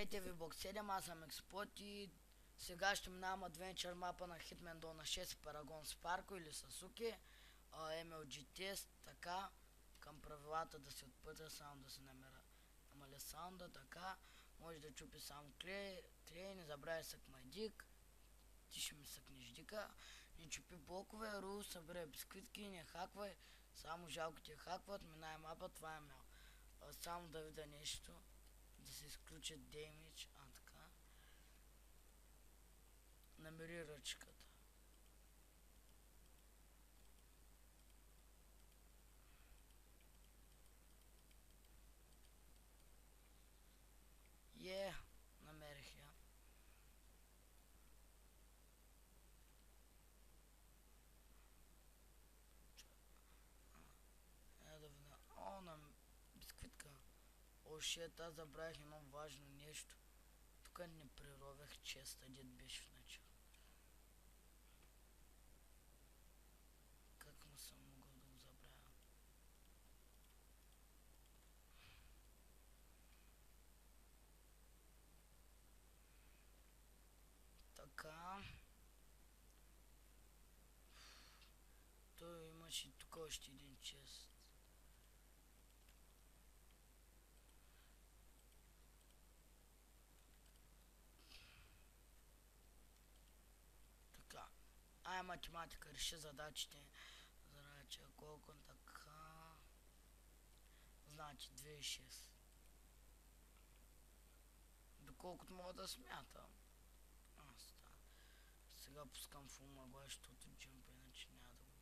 Здравейте ви, Бог 7, аз съм Експлот и сега ще минавам адвенчър мапа на Hitman Dawn на 6 Парагон с Парко или Сасуки, MLG тест, така, към правилата да се отпътя, само да се намаля саунда, така, може да чупи само клей, не забравяй съкмай дик, ти ще ми съкнеш дика, не чупи блокове, рул, събирай бисквитки, не хаквай, само жалко ти хакват, минай мапа, това е мел. Само да видя нещо. Да се изключат damage, така. Намери ръчката. Намерих я. Да видя. На бисквитка. Шет, аз забравих едно важно нещо. Тук не преровях честа, дед беше в начало. Как му съм могъл да го забравя? Така. Той имаше тук още един чест. Така. Математика, реши задачите. Задача колко така. Значи 2,6. Доколкото мога да смятам. Сега пускам фул мъгла, защото джимпа иначе няма да го...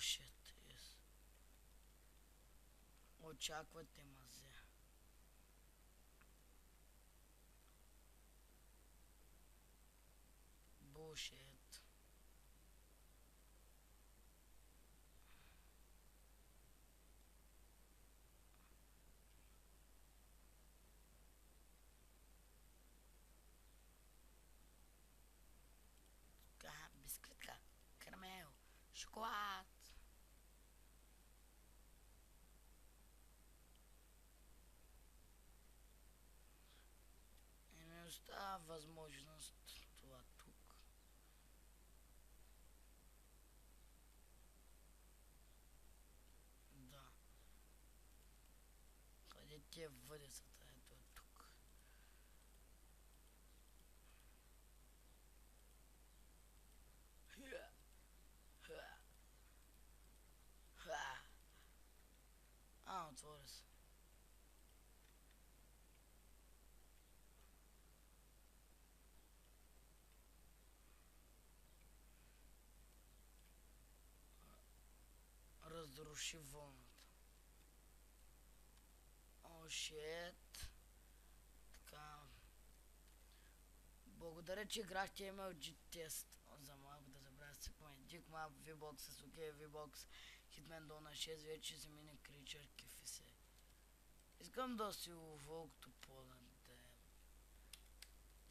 Шит, очаквате мазе. Bullshit. Бисквитка, карамел, шоколад. И ми остава възможност това тук. Да. Къде ти е въдицата? Ето е тук. Отвори се. Разруши вълната. Шит. Така. Благодаря, че играхте MLG тест. За малко да забравя секунди. Дик мап, V-Box, Sasuke, V-Box, Hitman Dawn на 6, вече за мине кричър, кефи се. Искам да си вълкто по-даде.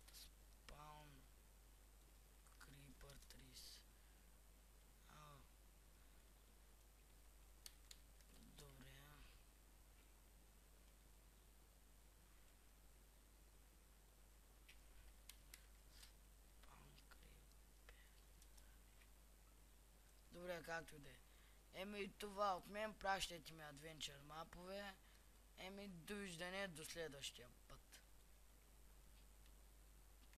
Спаун. Creeper 30. Добре. Добре, както и да е. И това от мен, пращайте ми адвенчър мапове. Довиждане до следващия